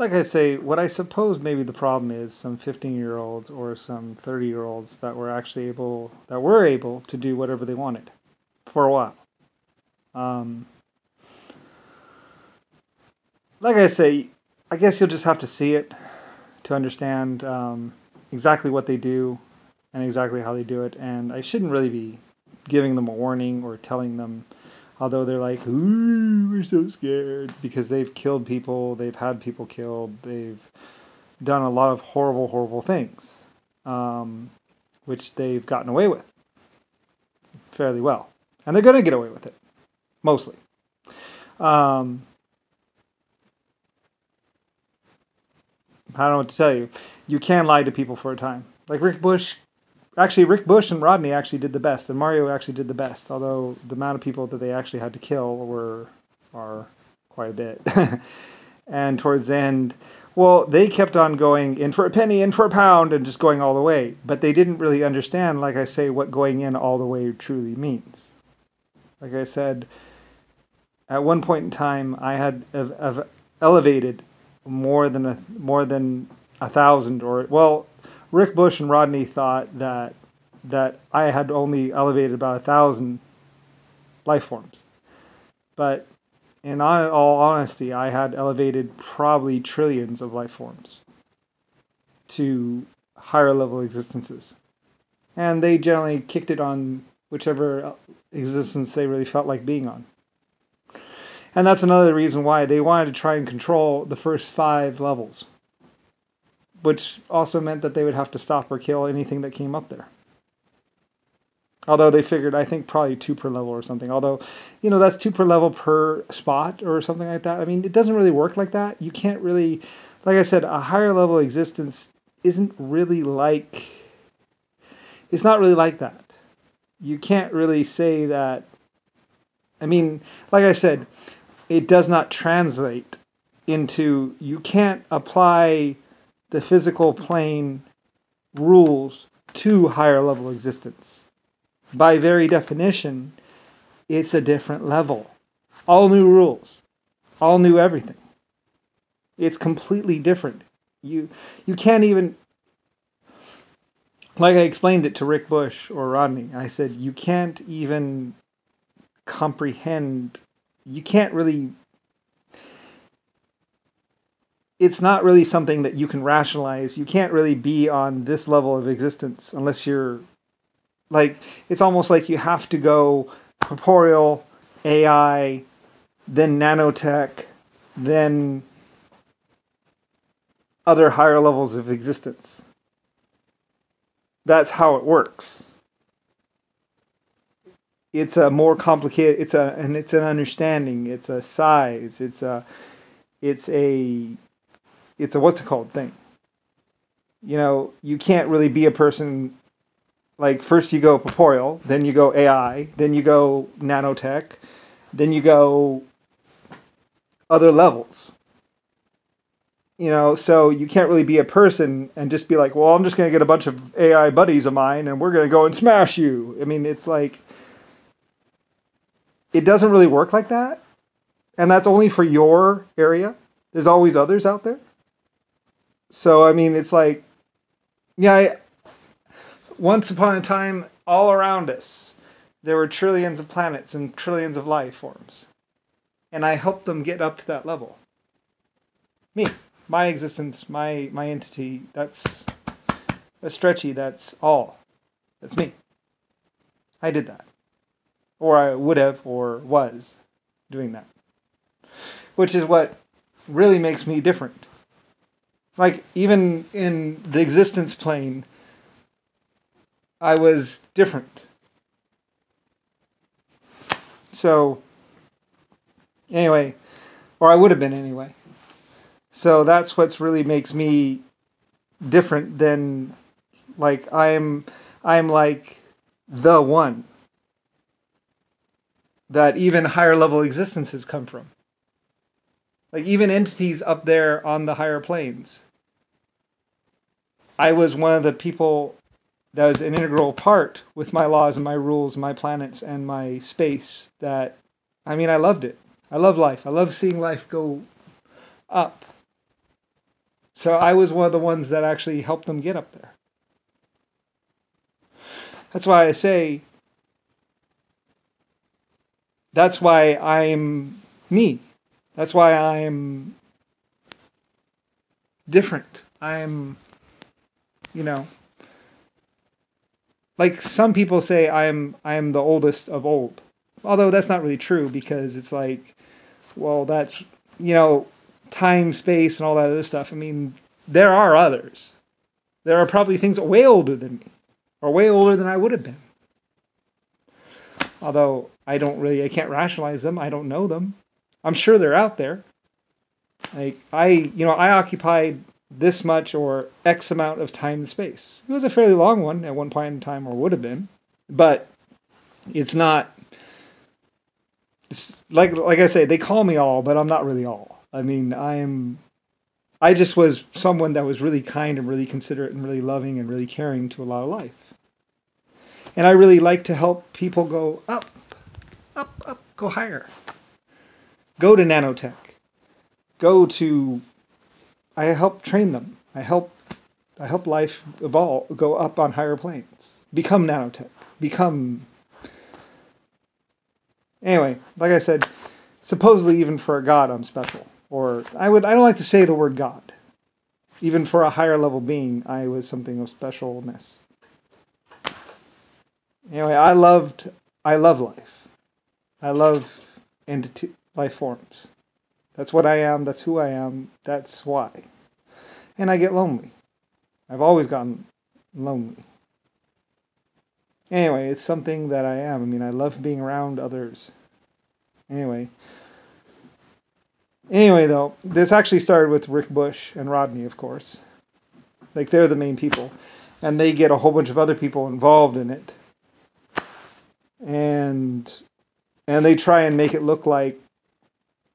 like I say, what I suppose maybe the problem is some 15-year-olds or some 30-year-olds that were able to do whatever they wanted for a while. Um, like I say, I guess you'll just have to see it to understand exactly what they do and exactly how they do it. And I shouldn't really be giving them a warning or telling them, although they're like, ooh, we're so scared, because they've killed people, they've had people killed, they've done a lot of horrible, horrible things, which they've gotten away with fairly well. And they're going to get away with it, mostly. I don't know what to tell you. You can lie to people for a time. Like Rick Bush and Rodney actually did the best, and Mario actually did the best, although the amount of people that they actually had to kill are quite a bit. And towards the end, well, they kept on going in for a penny, in for a pound, and just going all the way. But they didn't really understand, like I say, what going in all the way truly means. Like I said, at one point in time, I had elevated more than 1,000, or well, Rick Bush and Rodney thought that I had only elevated about 1,000 life forms, but in all honesty, I had elevated probably trillions of life forms to higher level existences, and they generally kicked it on whichever existence they really felt like being on. And that's another reason why they wanted to try and control the first 5 levels, which also meant that they would have to stop or kill anything that came up there. Although they figured, I think, probably 2 per level or something. Although, that's 2 per level per spot or something like that. I mean, it doesn't really work like that. You can't really, like I said, a higher level existence isn't really like, it's not really like that. You can't really say that, I mean, like I said, it does not translate into, you can't apply the physical plane rules to higher level existence. By very definition, it's a different level. All new rules, all new everything. It's completely different. You can't even, like I explained it to Rick Bush or Rodney, I said, you can't even comprehend, you can't really, it's not really something that you can rationalize. You can't really be on this level of existence unless you're, like, it's almost like you have to go corporeal, AI, then nanotech, then other higher levels of existence. That's how it works. It's a more complicated, it's an understanding, it's a size, it's a what's it called thing. You can't really be a person, like, first you go corporeal, then you go AI, then you go nanotech, then you go other levels. So you can't really be a person and just be like, well, I'm just going to get a bunch of AI buddies of mine and we're going to go and smash you. I mean, it's like, it doesn't really work like that. And that's only for your area. There's always others out there. So, I mean, it's like, yeah, once upon a time, all around us, there were trillions of planets and trillions of life forms. And I helped them get up to that level. Me, my existence, my entity, that's stretchy, that's all. That's me. I did that. Or I would have, or was doing that. Which is what really makes me different. Like, even in the existence plane, I was different. So, anyway, or I would have been anyway. So that's what really makes me different than, like, I'm like the one that even higher level existences come from. Like, even entities up there on the higher planes. I was one of the people that was an integral part with my laws and my rules, my planets and my space, that, I mean, I loved it. I love life. I love seeing life go up. So I was one of the ones that actually helped them get up there. That's why I say, that's why I'm me. That's why I'm different. I'm, you know, like some people say I'm the oldest of old. Although that's not really true, because it's like, well, that's, time, space, and all that other stuff. I mean, there are others. There are probably things way older than me, or way older than I would have been. Although I can't rationalize them. I don't know them. I'm sure they're out there. Like I occupied this much or X amount of time and space. It was a fairly long one at one point in time, or would have been, but it's not. It's like I say, they call me all, but I'm not really all. I mean, I just was someone that was really kind and really considerate and really loving and really caring to a lot of life. And I really like to help people go up, up, up, go higher. Go to nanotech. I help train them. I help life evolve, go up on higher planes. Become nanotech. Anyway, like I said, supposedly even for a god I'm special. Or I don't like to say the word God. Even for a higher level being, I was something of specialness. Anyway, I love life. I love life forms. That's what I am, that's who I am, that's why. And I get lonely. I've always gotten lonely. Anyway, it's something that I am. I mean, I love being around others. Anyway, though, this actually started with Rick Bush and Rodney, of course. Like, they're the main people. And they get a whole bunch of other people involved in it. And they try and make it look like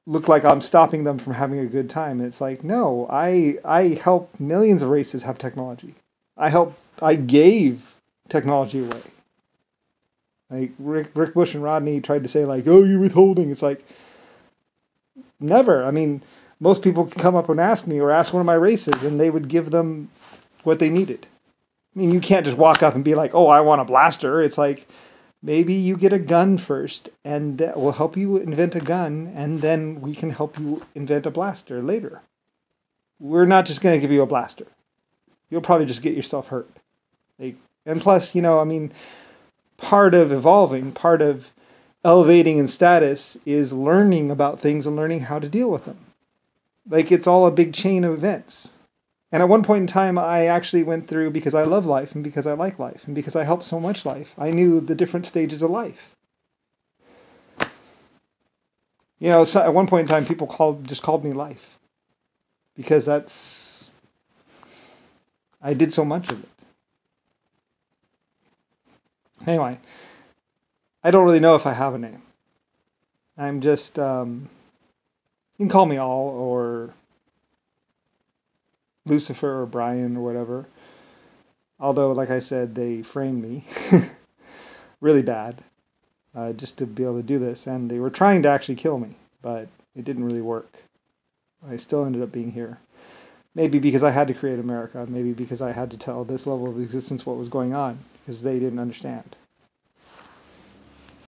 I'm stopping them from having a good time. And it's like, no, I help millions of races have technology. I gave technology away. Like Rick Bush and Rodney tried to say like, oh, you're withholding. It's like, never. I mean, most people could come up and ask me or ask one of my races and they would give them what they needed. I mean, you can't just walk up and be like, oh, I want a blaster. It's like, maybe you get a gun first and that will help you invent a gun, and then we can help you invent a blaster later. We're not just going to give you a blaster. You'll probably just get yourself hurt. And plus, I mean, part of evolving, part of elevating in status is learning about things and learning how to deal with them. Like, it's all a big chain of events. And at one point in time, I actually went through, because I love life and because I like life and because I help so much life, I knew the different stages of life. So at one point in time, people just called me life. Because I did so much of it. Anyway, I don't really know if I have a name. I'm just, you can call me all, or Lucifer or Brian or whatever. Although, like I said, they framed me really bad just to be able to do this. And they were trying to actually kill me, but it didn't really work. I still ended up being here. Maybe because I had to create America. Maybe because I had to tell this level of existence what was going on, because they didn't understand.